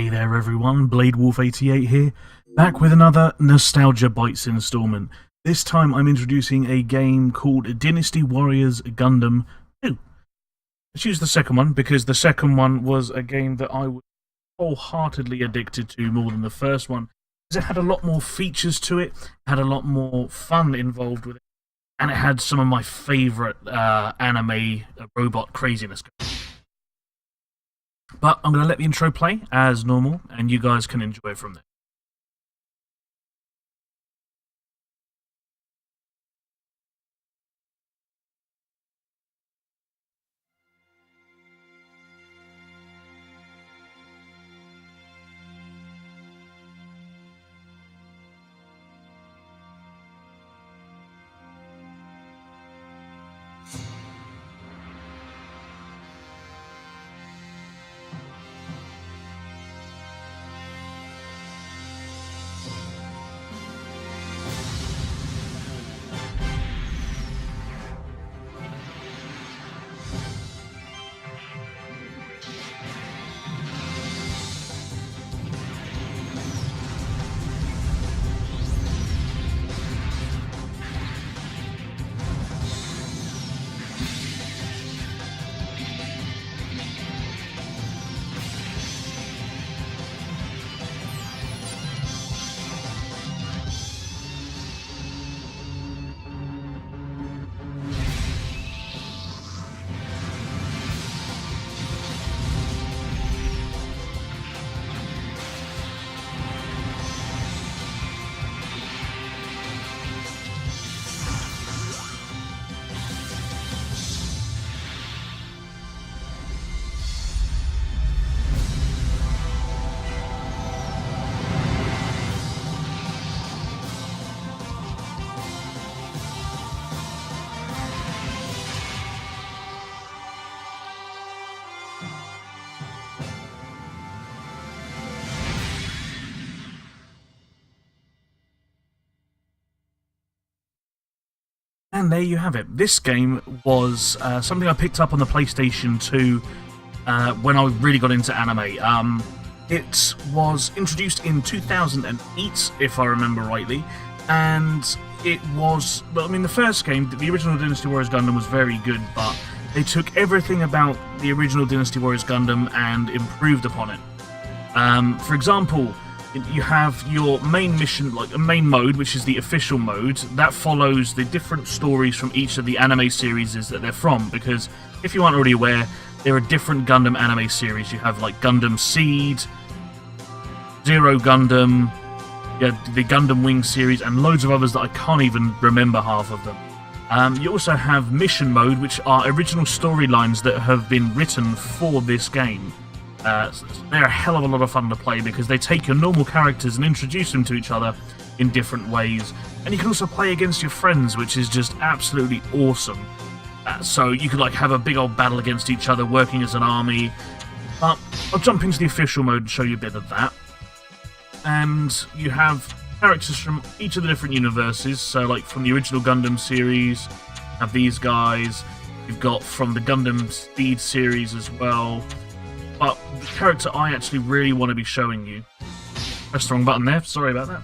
Hey there everyone, BladeWolf88 here, back with another Nostalgia Bytes installment. This time I'm introducing a game called Dynasty Warriors Gundam 2. Let's use the second one because the second one was a game that I was wholeheartedly addicted to more than the first one. Because it had a lot more features to it, had a lot more fun involved with it, and it had some of my favourite anime robot craziness. But I'm going to let the intro play as normal, and you guys can enjoy it from there. And there you have it. This game was something I picked up on the PlayStation 2 when I really got into anime. It was introduced in 2008, if I remember rightly, and it was, well, I mean, the first game, the original Dynasty Warriors Gundam, was very good, but they took everything about the original Dynasty Warriors Gundam and improved upon it. For example, you have your main mission, like a main mode, which is the official mode, that follows the different stories from each of the anime series that they're from, because if you aren't already aware, there are different Gundam anime series. You have like Gundam Seed, Zero Gundam, the Gundam Wing series, and loads of others that I can't even remember half of them. You also have mission mode, which are original storylines that have been written for this game. They're a hell of a lot of fun to play because they take your normal characters and introduce them to each other in different ways. And you can also play against your friends, which is just absolutely awesome. So you could like have a big old battle against each other, working as an army. But I'll jump into the official mode and show you a bit of that. And you have characters from each of the different universes. So like from the original Gundam series, have these guys. You've got from the Gundam Speed series as well. But the character I actually really want to be showing you, press the wrong button there, sorry about that,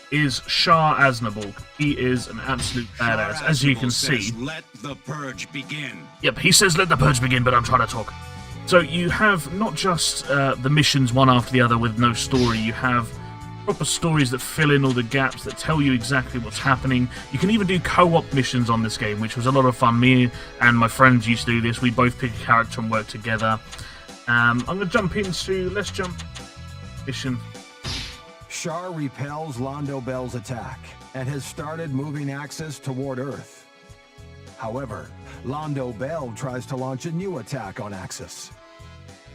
is Shah Aznavour. He is an absolute badass, as you can see. Let the purge begin. Yep, he says let the purge begin, but I'm trying to talk. So you have not just the missions one after the other with no story, you have proper stories that fill in all the gaps, that tell you exactly what's happening. You can even do co-op missions on this game, which was a lot of fun. Me and my friends used to do this. We both pick a character and work together. I'm going to jump into, let's jump mission. Char repels Londo Bell's attack and has started moving Axis toward Earth. However, Londo Bell tries to launch a new attack on Axis.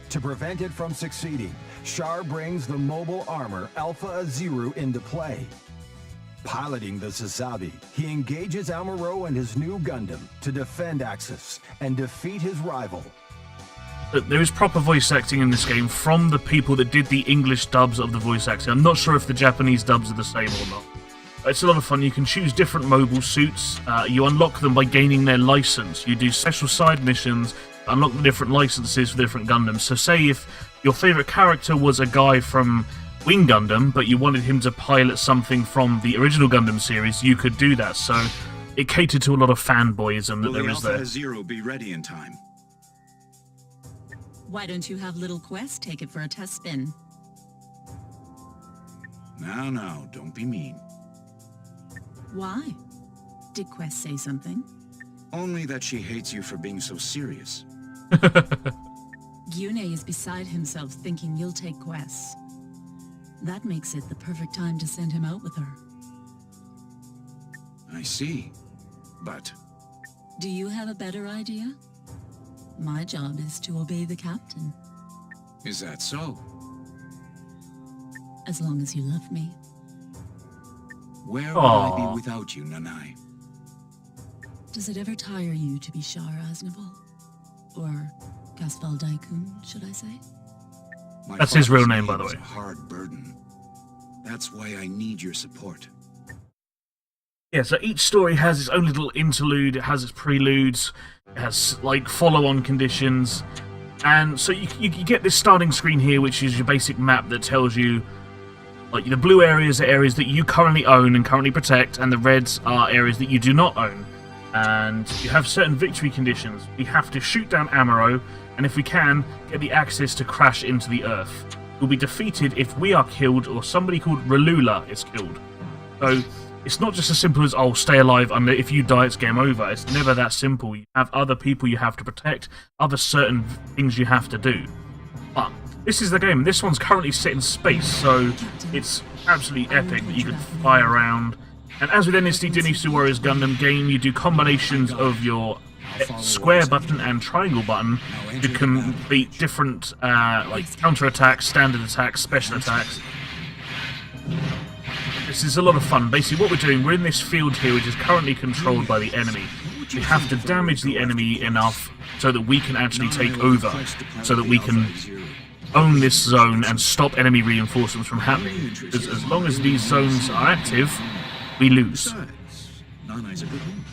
To prevent it from succeeding, Char brings the mobile armor Alpha Aziru into play. Piloting the Sazabi, he engages Amuro and his new Gundam to defend Axis and defeat his rival. There is proper voice acting in this game from the people that did the English dubs of the voice acting. I'm not sure if the Japanese dubs are the same or not. It's a lot of fun. You can choose different mobile suits. You unlock them by gaining their license. You do special side missions, unlock the different licenses for different Gundams. So say if your favourite character was a guy from Wing Gundam, but you wanted him to pilot something from the original Gundam series, you could do that. So it catered to a lot of fanboyism that there is there. Will the Alpha Zero be ready in time? Why don't you have Little Quest take it for a test spin? Now, don't be mean. Why? Did Quest say something? Only that she hates you for being so serious. Gyune is beside himself thinking you'll take Quest. That makes it the perfect time to send him out with her. I see. But... Do you have a better idea? My job is to obey the captain. is that so? As long as you love me. Where would I be without you, Nanai? Does it ever tire you to be Shar Aznavour? Or Gaspal Daikun, should I say? My That's his real father's name, by the is way. a hard burden. That's why I need your support. Yeah, so each story has its own little interlude, it has its preludes, it has, like, follow-on conditions, and so you get this starting screen here, which is your basic map that tells you, like, the blue areas are areas that you currently own and currently protect, and the reds are areas that you do not own. And you have certain victory conditions. We have to shoot down Amuro, and if we can, get the access to crash into the Earth. We'll be defeated if we are killed or somebody called Relula is killed. So it's not just as simple as, oh, stay alive, and if you die, it's game over. It's never that simple. You have other people you have to protect, other certain things you have to do. But this is the game. This one's currently set in space, so it's absolutely epic that you can fly around. And as with any Dynasty Warriors Gundam game, you do combinations of your square button and triangle button to complete different like counter-attacks, standard attacks, special attacks. This is a lot of fun. Basically what we're doing, we're in this field here which is currently controlled by the enemy. We have to damage the enemy enough so that we can actually take over, so that we can own this zone and stop enemy reinforcements from happening. Because as long as these zones are active, we lose. Besides, Nanai's a good woman.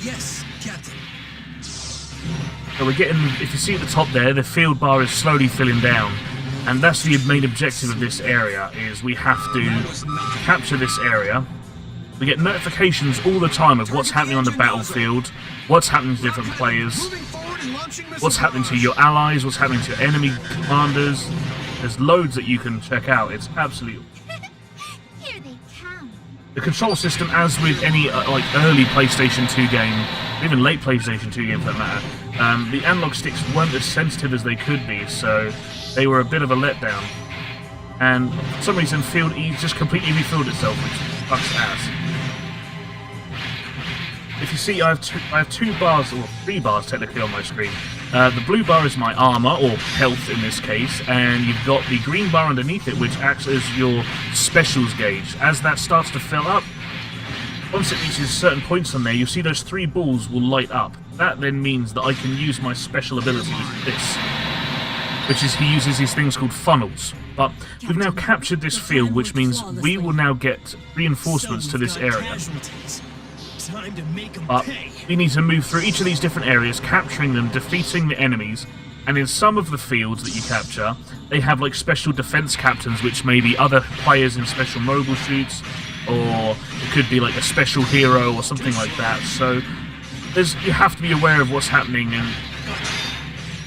Yes, Captain. So we're getting, if you see at the top there, the field bar is slowly filling down. And that's the main objective of this area, is we have to capture this area. We get notifications all the time of what's happening on the battlefield, what's happening to different players, what's happening to your allies, what's happening to your enemy commanders. There's loads that you can check out. It's absolutely... Here they come. The control system, as with any like early PlayStation 2 game, even late PlayStation 2 game for that matter, the analog sticks weren't as sensitive as they could be, so they were a bit of a letdown. And for some reason, Field E just completely refilled itself, which fucks ass. If you see, I have two bars, or three bars technically on my screen. The blue bar is my armor, or health in this case, and you've got the green bar underneath it, which acts as your specials gauge. As that starts to fill up, once it reaches certain points on there, you'll see those three balls will light up. That then means that I can use my special ability, this, which is he uses these things called funnels. But we've now captured this field, which means we will now get reinforcements to this area. But we need to move through each of these different areas, capturing them, defeating the enemies, and in some of the fields that you capture, they have like special defense captains, which may be other players in special mobile suits, or it could be like a special hero or something like that. So you have to be aware of what's happening, and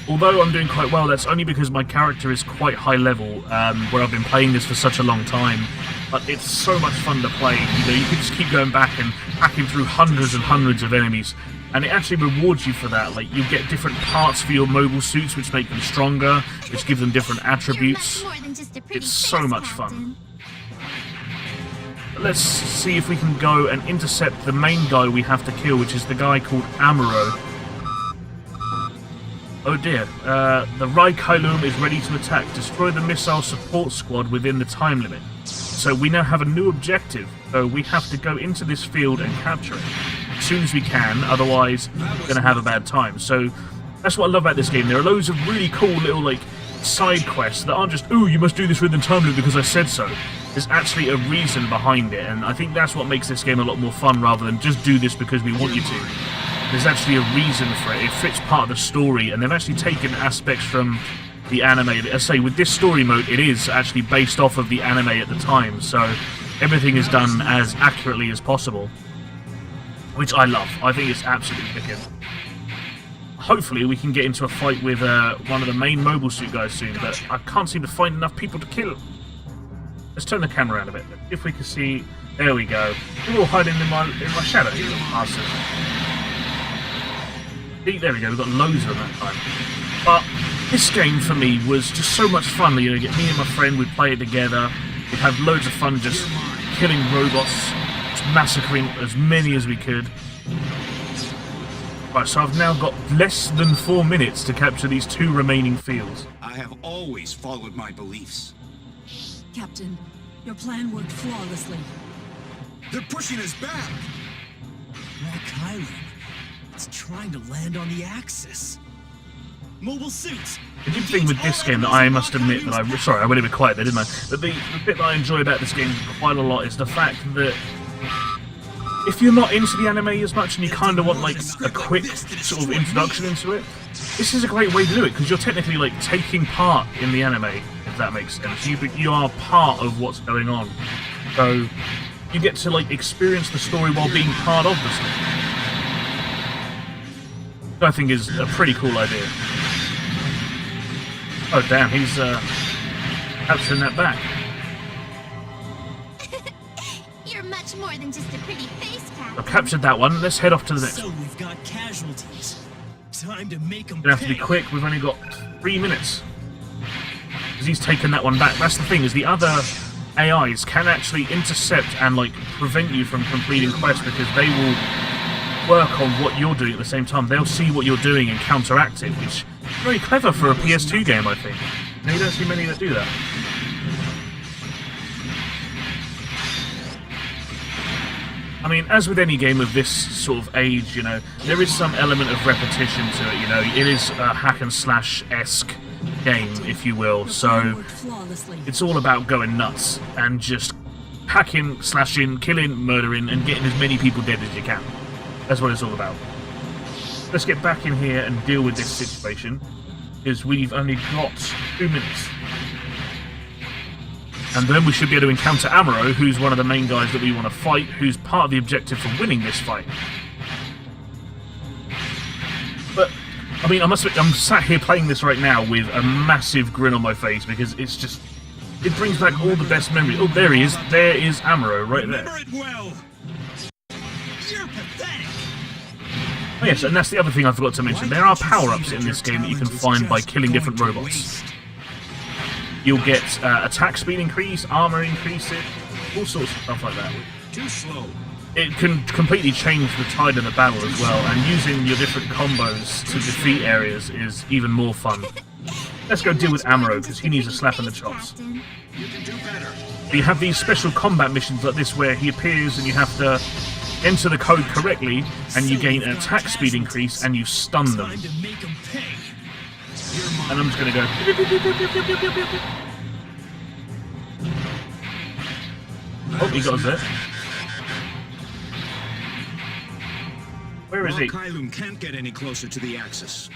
although I'm doing quite well, that's only because my character is quite high level, where I've been playing this for such a long time. But it's so much fun to play. You know, you can just keep going back and hacking through hundreds and hundreds of enemies, and it actually rewards you for that. Like, you get different parts for your mobile suits, which make them stronger, which give them different attributes. You're much more than just a pretty It's so face, much Captain. fun. But let's see if we can go and intercept the main guy we have to kill, which is the guy called Amuro. Oh dear, the Rai Kailum is ready to attack. Destroy the missile support squad within the time limit. So we now have a new objective, so we have to go into this field and capture it as soon as we can, otherwise we're going to have a bad time. So that's what I love about this game. There are loads of really cool little like side quests that aren't just, ooh, you must do this within time limit because I said so. There's actually a reason behind it, and I think that's what makes this game a lot more fun rather than just do this because we want you to. There's actually a reason for it. It fits part of the story, and they've actually taken aspects from the anime. As I say, with this story mode, it is actually based off of the anime at the time, so everything is done as accurately as possible, which I love. I think it's absolutely wicked. Hopefully we can get into a fight with one of the main mobile suit guys soon, but I can't seem to find enough people to kill. Let's turn the camera around a bit. If we can see... There we go. You're all hiding in my shadow, you little bastard. See, there we go, we've got loads of them that time. But this game for me was just so much fun. You know, get me and my friend, we'd play it together. We'd have loads of fun just killing robots, just massacring as many as we could. Right, so I've now got less than 4 minutes to capture these 2 remaining fields. I have always followed my beliefs. Captain, your plan worked flawlessly. They're pushing us back. That Kylan, it's trying to land on the Axis. Mobile suits. The good thing with this game that I must admit that sorry, I went a bit quiet there, didn't I? But the bit that I enjoy about this game quite a lot is the fact that if you're not into the anime as much and you kind of want like a quick sort of introduction into it, this is a great way to do it because you're technically like taking part in the anime, if that makes sense. You are part of what's going on, so you get to like experience the story while being part of the story. I think is a pretty cool idea. Oh damn, he's capturing that back. You're much more than just a pretty face, Captain. I've captured that one. Let's head off to the next So one. we've got casualties. Time to make them Gonna have to be quick. We've only got 3 minutes. Because he's taken that one back. That's the thing, is the other AIs can actually intercept and like prevent you from completing quests because they will work on what you're doing at the same time. They'll see what you're doing and counteract it, which is very clever for a PS2 game, I think. You know, you don't see many that do that. I mean, as with any game of this sort of age, you know, there is some element of repetition to it, you know. It is a hack-and-slash-esque game, if you will, so it's all about going nuts and just hacking, slashing, killing, murdering, and getting as many people dead as you can. That's what it's all about. Let's get back in here and deal with this situation, because we've only got 2 minutes. And then we should be able to encounter Amuro, who's one of the main guys that we want to fight, who's part of the objective for winning this fight. But, I mean, I'm sat here playing this right now with a massive grin on my face, because it's just... it brings back all the best memories. Oh, there he is. There is Amuro, right there. Remember it well. You're pathetic. Oh yes, and that's the other thing I forgot to mention. There are power-ups in this game that you can find by killing different robots. You'll get attack speed increase, armor increase, all sorts of stuff like that. Too slow. It can completely change the tide of the battle as well, and using your different combos to defeat areas is even more fun. Let's go deal with Amuro, because he needs a slap in the chops. Captain. You can do better. You have these special combat missions like this where he appears and you have to enter the code correctly, and you gain an attack speed increase and you stun them. Time to make them pay. And I'm just going to go... Oh, he got us there. Where is he? Kylum can't get any closer to the Axis.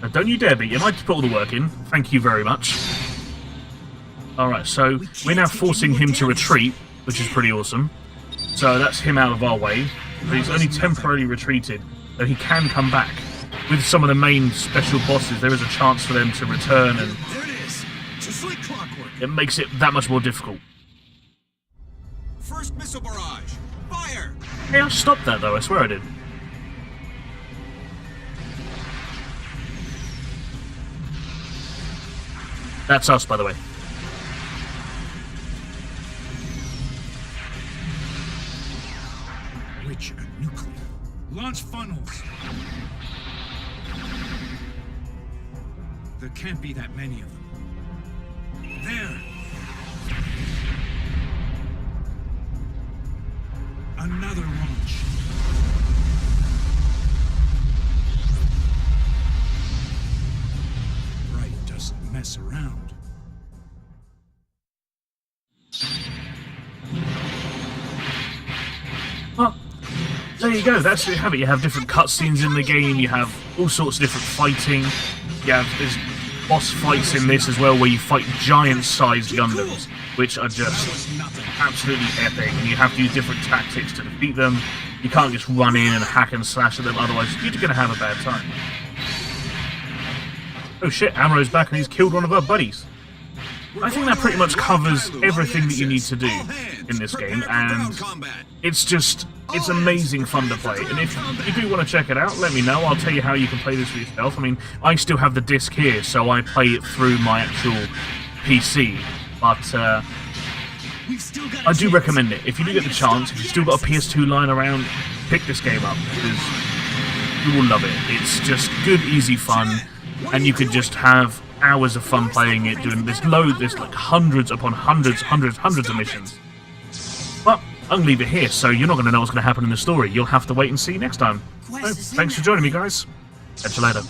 Now, don't you dare be. You might put all the work in. Thank you very much. Alright, so we're now forcing him to retreat, which is pretty awesome. So that's him out of our way. But he's only temporarily retreated, so he can come back. With some of the main special bosses, there is a chance for them to return, and There it is. Just like clockwork. it makes it that much more difficult. First missile barrage. Fire. Hey, I stopped that though, I swear I did. That's us, by the way. Rich and nuclear. Launch funnels. There can't be that many of them. There. Another launch. Byte doesn't mess around. Well, there you go, that's what you have it. You have different cutscenes in the game, you have all sorts of different fighting. Yeah, there's boss fights in this as well where you fight giant-sized Gundams, which are just absolutely epic, and you have to use different tactics to defeat them. You can't just run in and hack and slash at them, otherwise you're going to have a bad time. Oh shit, Amuro's back and he's killed one of our buddies. I think that pretty much covers everything that you need to do in this game, and it's amazing fun to play. And if you do want to check it out, let me know. I'll tell you how you can play this for yourself. I mean, I still have the disc here, so I play it through my actual PC, but I do recommend it. If you do get the chance, if you've still got a PS2 lying around, pick this game up, because you will love it. It's just good, easy fun, and you could just have hours of fun playing it, doing this there's like hundreds upon hundreds of missions. But I'm gonna leave it here, so you're not gonna know what's gonna happen in the story. You'll have to wait and see next time. So, thanks for joining me, guys. Catch you later.